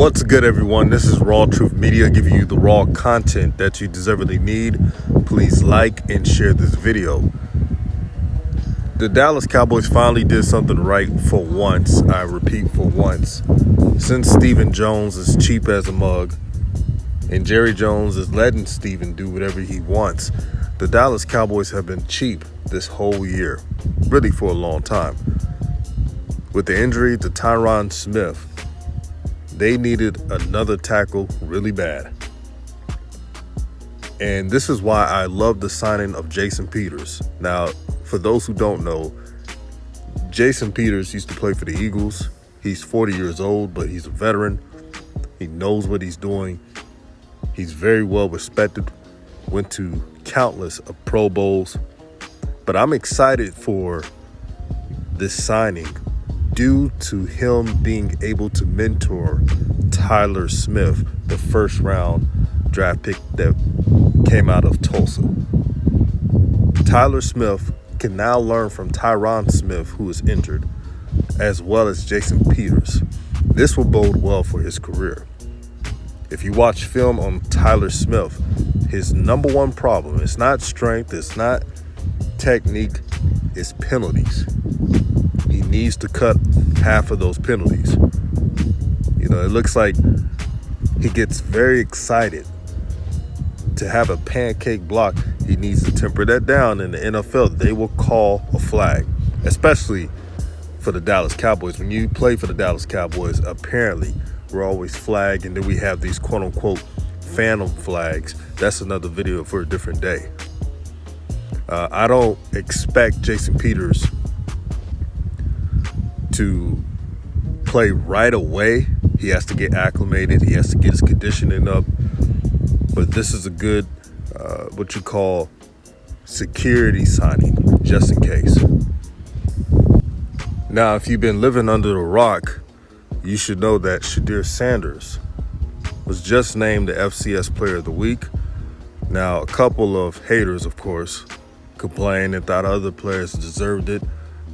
What's good, everyone? This is RawTruth Media, giving you the raw content that you deservedly need. Please like and share this video. The Dallas Cowboys finally did something right for once. I repeat, for once. Since Stephen Jones is cheap as a mug and Jerry Jones is letting Stephen do whatever he wants, the Dallas Cowboys have been cheap this whole year, really for a long time. With the injury to Tyron Smith, they needed another tackle really bad. And this is why I love the signing of Jason Peters. Now, for those who don't know, Jason Peters used to play for the Eagles. He's 40 years old, but he's a veteran. He knows what he's doing. He's very well respected, went to countless of Pro Bowls. But I'm excited for this signing due to him being able to mentor Tyler Smith, the first-round draft pick that came out of Tulsa. Tyler Smith can now learn from Tyron Smith, who is injured, as well as Jason Peters. This will bode well for his career. If you watch film on Tyler Smith, his number one problem, it's not strength, it's not technique, it's penalties. He needs to cut half of those penalties. You know, it looks like he gets very excited to have a pancake block. He needs to temper that down. In the NFL, they will call a flag, especially for the Dallas Cowboys. When you play for the Dallas Cowboys, apparently we're always flagged, and then we have these quote-unquote phantom flags. That's another video for a different day. I don't expect Jason Peters to play right away. He has to get acclimated. He has to get his conditioning up. But this is a good, what you call security signing, just in case. Now, if you've been living under a rock, you should know that Shedeur Sanders was just named the FCS Player of the Week. Now, a couple of haters, of course, complained and thought other players deserved it.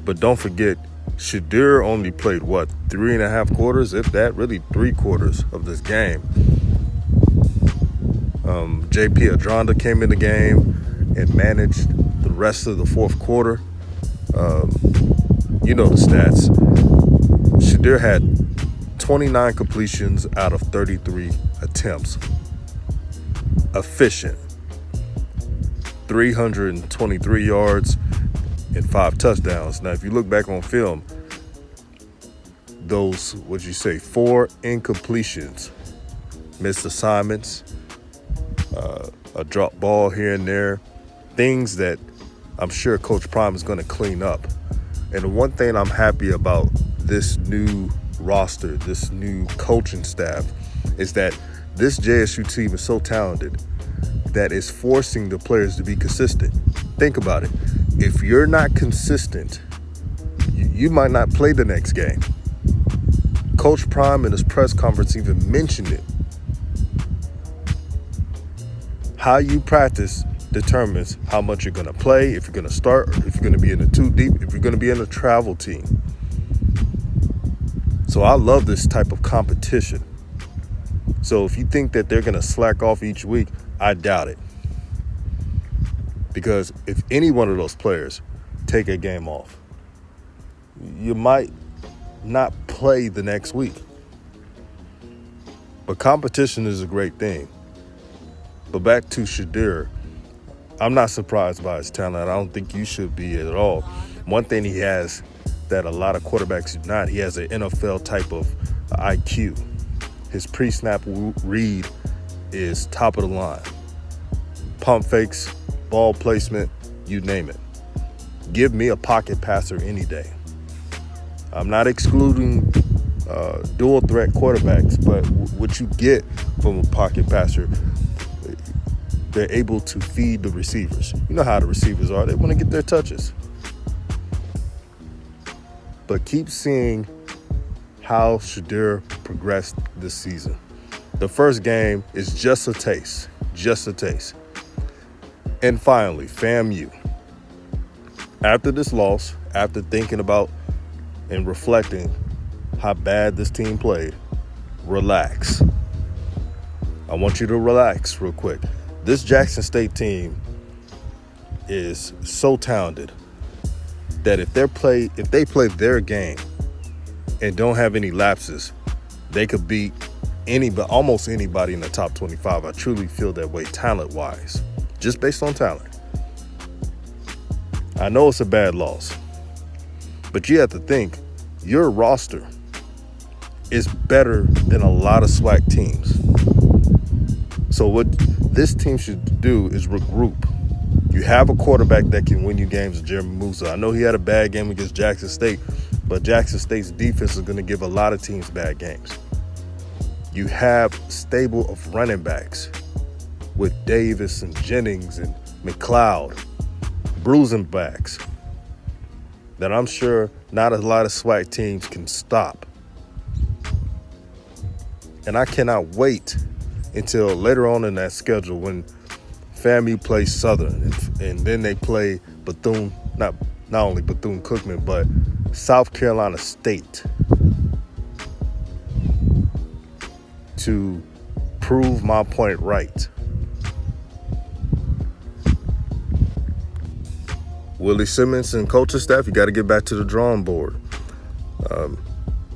But don't forget, Shedeur only played, 3.5 quarters, if that, really 3 quarters of this game. JP Adranda came in the game and managed the rest of the fourth quarter. You know the stats. Shedeur had 29 completions out of 33 attempts. Efficient. 323 yards and 5 touchdowns. Now, if you look back on film, those, 4 incompletions, missed assignments, a drop ball here and there, things that I'm sure Coach Prime is going to clean up. And the one thing I'm happy about this new roster, this new coaching staff, is that this JSU team is so talented that is forcing the players to be consistent. Think about it. If you're not consistent, you might not play the next game. Coach Prime in his press conference even mentioned it. How you practice determines how much you're going to play, if you're going to start, or if you're going to be in the 2 deep, if you're going to be in a travel team. So I love this type of competition. So if you think that they're going to slack off each week, I doubt it. Because if any one of those players take a game off, you might not play the next week. But competition is a great thing. But back to Shedeur, I'm not surprised by his talent. I don't think you should be at all. One thing he has that a lot of quarterbacks do not, he has an NFL type of IQ. His pre-snap read is top of the line. Pump fakes, ball placement, you name it. Give me a pocket passer any day. I'm not excluding dual threat quarterbacks, but what you get from a pocket passer, they're able to feed the receivers. You know how the receivers are. They want to get their touches. But keep seeing how Shedeur progressed this season. The first game is just a taste. And finally, Famu. After this loss, after thinking about and reflecting how bad this team played, relax. I want you to relax real quick. This Jackson State team is so talented that if they play their game and don't have any lapses, they could beat almost anybody in the top 25. I truly feel that way talent-wise, just based on talent. I know it's a bad loss, but you have to think your roster is better than a lot of SWAC teams. So what this team should do is regroup. You have a quarterback that can win you games, Jeremy Musa. I know he had a bad game against Jackson State, but Jackson State's defense is going to give a lot of teams bad games. You have stable of running backs with Davis and Jennings and McLeod, bruising backs that I'm sure not a lot of SWAC teams can stop. And I cannot wait until later on in that schedule when FAMU plays Southern and then they play Bethune, not only Bethune-Cookman, but South Carolina State to prove my point right. Willie Simmons and coaching staff, you got to get back to the drawing board.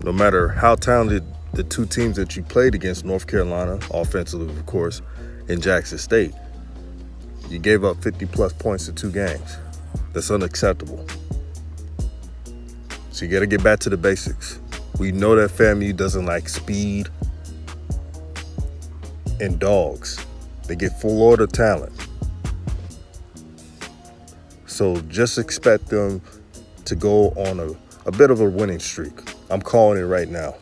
No matter how talented the two teams that you played against, North Carolina, offensively, of course, and Jackson State, you gave up 50-plus points in 2 games. That's unacceptable. So you got to get back to the basics. We know that FAMU doesn't like speed and dogs. They get full order talent. So just expect them to go on a bit of a winning streak. I'm calling it right now.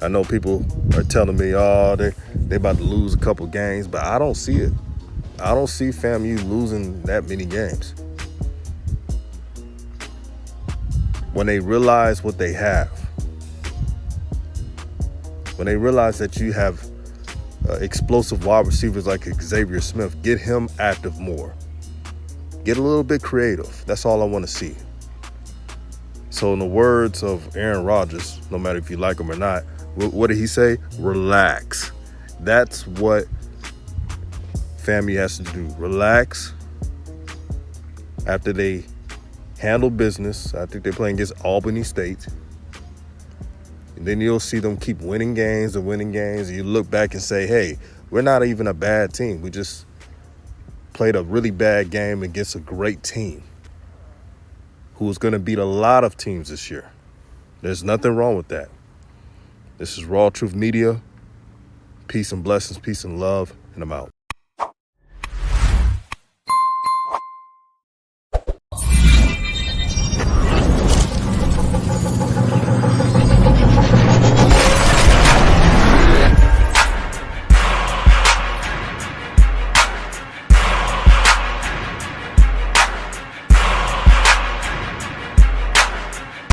I know people are telling me, they about to lose a couple games, but I don't see it. I don't see FAMU losing that many games. When they realize what they have, when they realize that you have explosive wide receivers like Xavier Smith, get him active more. Get a little bit creative. That's all I want to see. So in the words of Aaron Rodgers, no matter if you like him or not, what did he say? Relax. That's what FAMU has to do. Relax after they handle business. I think they're playing against Albany State. And then you'll see them keep winning games and winning games. And you look back and say, hey, we're not even a bad team. We just played a really bad game against a great team who's going to beat a lot of teams this year. There's nothing wrong with that. This is RawTruth Media. Peace and blessings, peace and love, and I'm out.